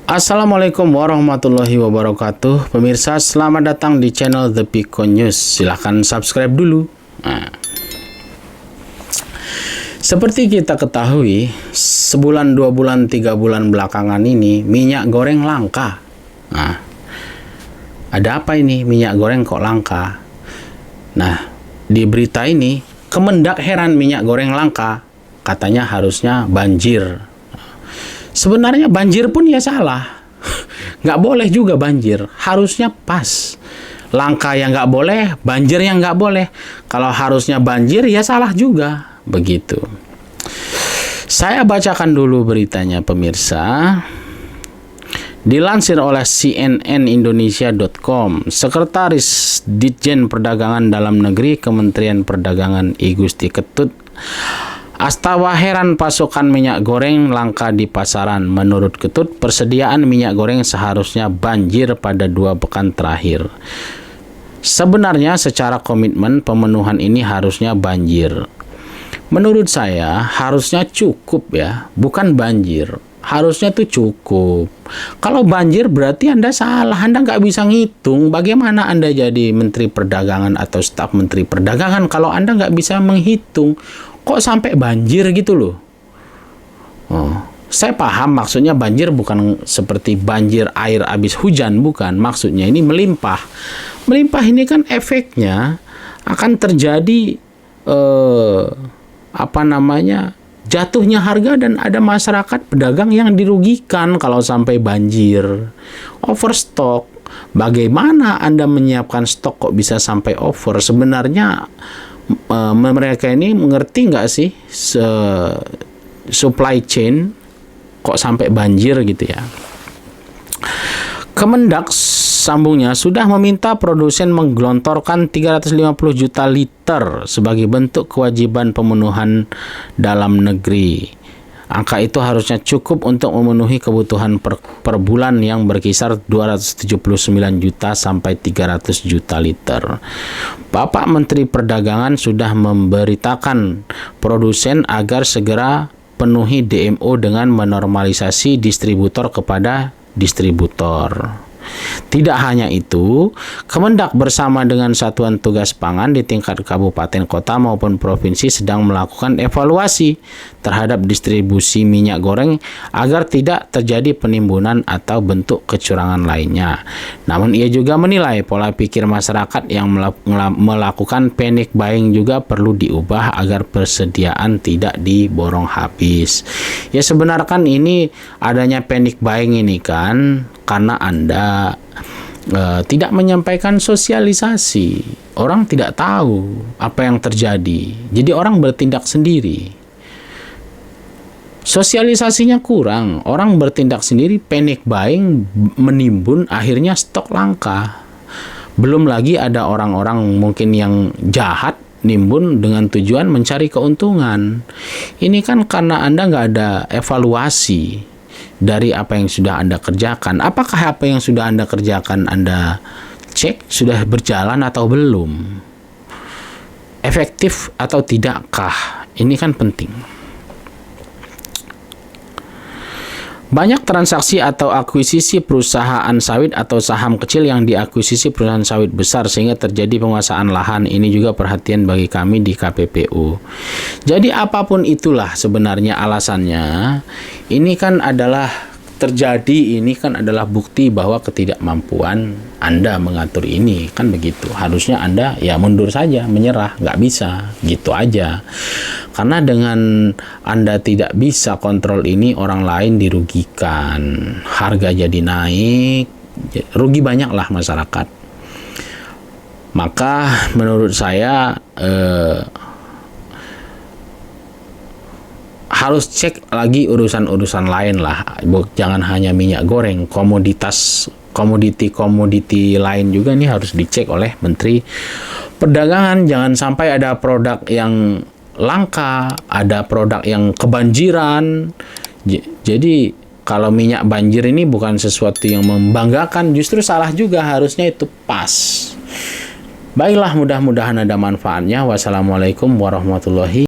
Assalamualaikum warahmatullahi wabarakatuh. Pemirsa, selamat datang di channel The Pico News. Silahkan subscribe dulu. Seperti kita ketahui, sebulan, 2 bulan, 3 bulan belakangan ini minyak goreng langka. Ada apa ini minyak goreng kok langka? Nah, di berita ini Kemendak heran minyak goreng langka. Katanya harusnya banjir. Sebenarnya banjir pun ya salah. Nggak boleh juga banjir. Harusnya pas. Langka yang nggak boleh, banjir yang nggak boleh. Kalau harusnya banjir ya salah juga. Begitu. Saya bacakan dulu beritanya, pemirsa. Dilansir oleh cnnindonesia.com, Sekretaris Ditjen Perdagangan Dalam Negeri Kementerian Perdagangan I Gusti Ketut Astawa heran pasokan minyak goreng langka di pasaran. Menurut Ketut, persediaan minyak goreng seharusnya banjir pada 2 pekan terakhir. Sebenarnya secara komitmen pemenuhan ini harusnya banjir. Menurut saya harusnya cukup ya, bukan banjir. Harusnya tuh cukup. Kalau banjir berarti Anda salah. Anda nggak bisa ngitung. Bagaimana Anda jadi Menteri Perdagangan atau staf Menteri Perdagangan kalau Anda nggak bisa menghitung? Kok sampai banjir gitu loh? Saya paham maksudnya banjir bukan seperti banjir air habis hujan, bukan. Maksudnya ini melimpah. Melimpah ini kan efeknya akan terjadi jatuhnya harga dan ada masyarakat pedagang yang dirugikan kalau sampai banjir. Overstock. Bagaimana Anda menyiapkan stok kok bisa sampai over? Sebenarnya mereka ini mengerti nggak sih supply chain kok sampai banjir gitu ya. Kemendak sambungnya sudah meminta produsen menggelontorkan 350 juta liter sebagai bentuk kewajiban pemenuhan dalam negeri. Angka itu harusnya cukup untuk memenuhi kebutuhan per bulan yang berkisar 279 juta sampai 300 juta liter. Bapak Menteri Perdagangan sudah memberitakan produsen agar segera penuhi DMO dengan menormalisasi distributor kepada distributor. Tidak hanya itu, Kemendak bersama dengan Satuan Tugas Pangan di tingkat kabupaten, kota maupun provinsi sedang melakukan evaluasi terhadap distribusi minyak goreng agar tidak terjadi penimbunan atau bentuk kecurangan lainnya. Namun ia juga menilai pola pikir masyarakat yang melakukan panic buying juga perlu diubah agar persediaan tidak diborong habis. Ya sebenarnya kan ini adanya panic buying ini kan karena Anda tidak menyampaikan sosialisasi. Orang tidak tahu apa yang terjadi. Jadi orang bertindak sendiri. Sosialisasinya kurang. Orang bertindak sendiri, panic buying menimbun, akhirnya stok langka. Belum lagi ada orang-orang mungkin yang jahat nimbun dengan tujuan mencari keuntungan. Ini kan karena Anda nggak ada evaluasi dari apa yang sudah Anda kerjakan. Apakah apa yang sudah Anda kerjakan Anda cek sudah berjalan atau belum? Efektif atau tidakkah? Ini kan penting. Banyak transaksi atau akuisisi perusahaan sawit atau saham kecil yang diakuisisi perusahaan sawit besar sehingga terjadi penguasaan lahan. Ini juga perhatian bagi kami di KPPU. Jadi apapun itulah sebenarnya alasannya, ini kan adalah terjadi, ini kan adalah bukti bahwa ketidakmampuan Anda mengatur ini, kan begitu. Harusnya Anda ya mundur saja, menyerah, nggak bisa, gitu aja. Karena dengan Anda tidak bisa kontrol ini, orang lain dirugikan, harga jadi naik, rugi banyaklah masyarakat. Maka menurut saya harus cek lagi urusan-urusan lain lah. Jangan hanya minyak goreng, komoditi lain juga nih harus dicek oleh Menteri Perdagangan. Jangan sampai ada produk yang langka, ada produk yang kebanjiran. Jadi kalau minyak banjir ini bukan sesuatu yang membanggakan, justru salah juga, harusnya itu pas. Baiklah, mudah-mudahan ada manfaatnya. Wassalamualaikum warahmatullahi